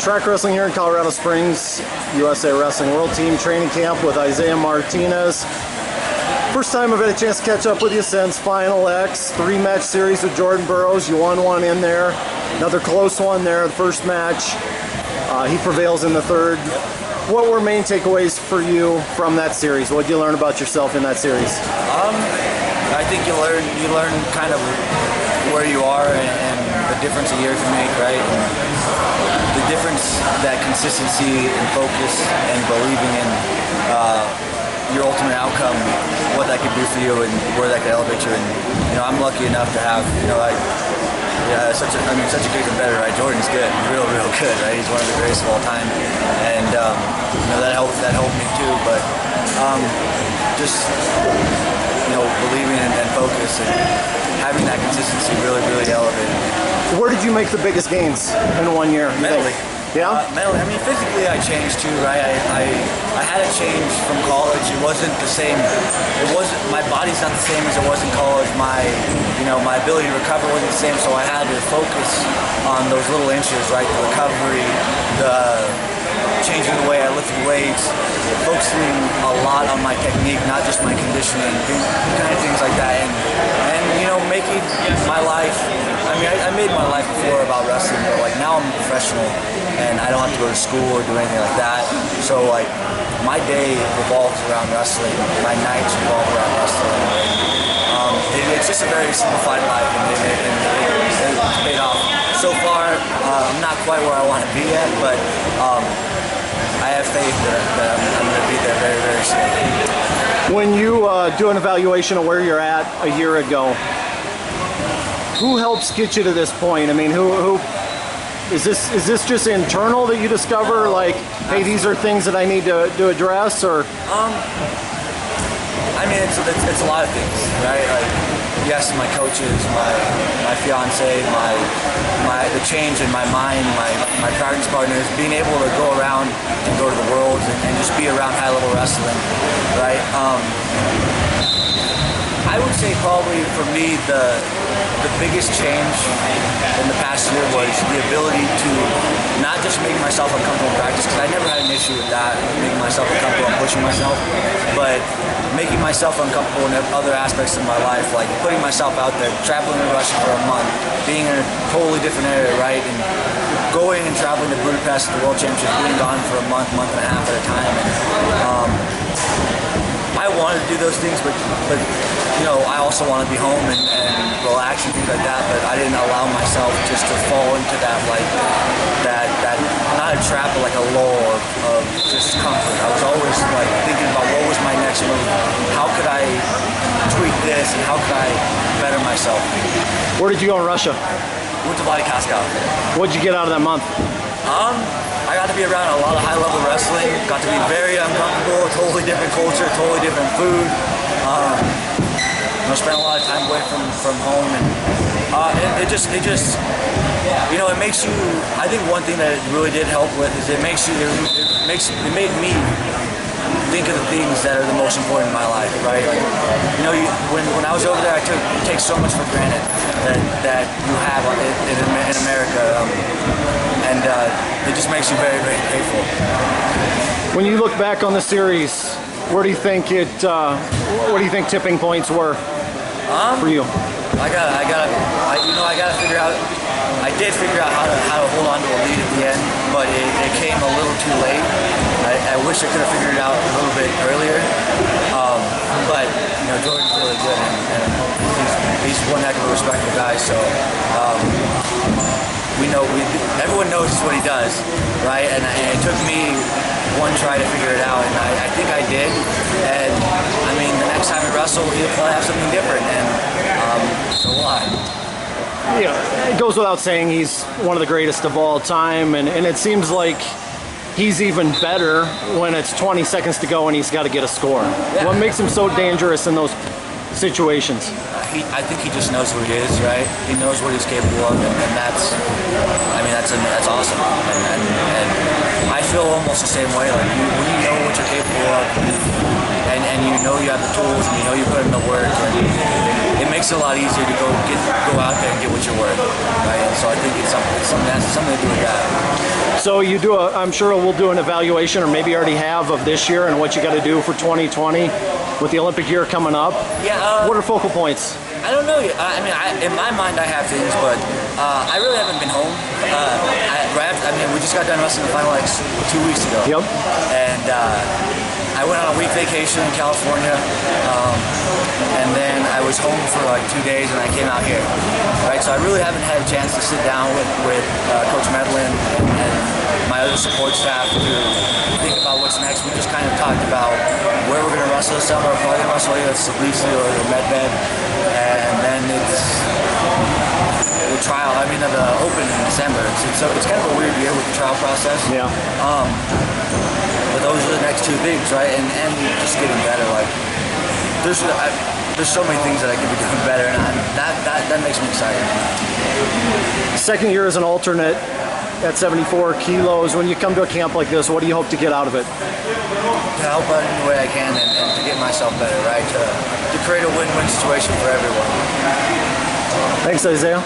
Track Wrestling here in Colorado Springs, USA Wrestling World Team Training Camp with Isaiah Martinez. First time I've had a chance to catch up with you since Final X, 3-match series with Jordan Burroughs. You won one in there, another close one there, the first match. He prevails in the third. What were main takeaways for you from that series? What did you learn about yourself in that series? I think you learn kind of where you are and the difference a year can make, right? And the difference that consistency and focus and believing in your ultimate outcome, what that could do for you and where that could elevate you. And I'm lucky enough to have such a good competitor, right? Jordan's good, real good, right? He's one of the greatest of all time, and that helped me too. But just believing and focus and having that consistency really elevated. Where did you make the biggest gains in 1 year? Mentally. Yeah? Mentally. I mean, physically I changed too, right? I had a change from college. It wasn't the same. My body's not the same as it was in college. My ability to recover wasn't the same, so I had to focus on those little inches, right? The recovery, the changing the way I lifted weights, focusing a lot on my technique, not just my conditioning, kind of things like that, and making my life. I mean, I made my life before about wrestling, but now I'm a professional and I don't have to go to school or do anything like that. So my day revolves around wrestling, my nights revolve around wrestling. It's just a very simplified life, and it's paid off. So far, I'm not quite where I want to be yet, but I have faith that I'm going to be there very soon. When you do an evaluation of where you're at a year ago, who helps get you to this point? I mean, who is this just internal that you discover, hey, these are things that I need to address, or? I mean, it's a lot of things, right? Yes, my coaches, my fiance, the change in my mind, my practice partners, being able to go around and go to the Worlds and just be around high-level wrestling, right? I would say probably for me the biggest change in the past year was the ability to not just make myself uncomfortable in practice, because I never had an issue with that, making myself uncomfortable and pushing myself, but making myself uncomfortable in other aspects of my life, like putting myself out there, traveling to Russia for a month, being in a totally different area, right, and going and traveling to Budapest at the World Championships, being gone for a month and a half at a time. And, I wanted to do those things, but I also want to be home and relax and things like that. But I didn't allow myself just to fall into that that not a trap, but a lull of just comfort. I was always thinking about what was my next move, how could I tweak this, and how could I better myself. Where did you go in Russia? Went to Vladikavkaz. What did you get out of that month? I got to be around a lot of high-level wrestling, got to be very uncomfortable, totally different culture, totally different food. Spent a lot of time away from home, and it makes you, I think one thing that it really did help with is it made me think of the things that are the most important in my life, right? When I was over there, you take so much for granted that you have in America, and it just makes you very grateful. When you look back on the series, where do you think tipping points were for you? I gotta figure out. I did figure out how to hold on to a lead at the end, but it came a little too late. I wish I could have figured it out a little bit earlier. But Jordan's really good, and he's one heck of a respectable guy. So everyone knows what he does, right? And it took me one try to figure it out, and I think I did. And I mean, the next time we wrestle, he'll probably have something different, and so will I. It goes without saying he's one of the greatest of all time, and it seems like he's even better when it's 20 seconds to go and he's got to get a score. Yeah. What makes him so dangerous in those situations? I think he just knows who he is, right? He knows what he's capable of, and that's awesome. And I feel almost the same way. When you know what you're capable of, and you know you have the tools, and you know you put in the work, and it makes it a lot easier to go out there and get what you're worth, right? And so I think it's something that has something to do with that. So you do I'm sure we'll do an evaluation, or maybe already have, of this year and what you got to do for 2020 with the Olympic year coming up. Yeah. What are focal points? I don't know. I mean, in my mind, I have things, but I really haven't been home. We just got done wrestling the final like 2 weeks ago. Yep. And I went on a week vacation in California, and then I was home for like 2 days, and I came out here. Right. So I really haven't had a chance to sit down with Coach Medlin and my other support staff to think about what's next. We just kind of talked about where we're going to wrestle this summer. We're probably going to wrestle either at Tbilisi or the Medved. And then it's the trial, the open in December. So it's kind of a weird year with the trial process. Yeah. But those are the next two things, right? And just getting better. Like, there's so many things that I could be doing better, and that makes me excited. Second year as an alternate at 74 kilos. When you come to a camp like this, what do you hope to get out of it? To help out in any way I can and to get myself better, right? To create a win-win situation for everyone. Thanks, Isaiah.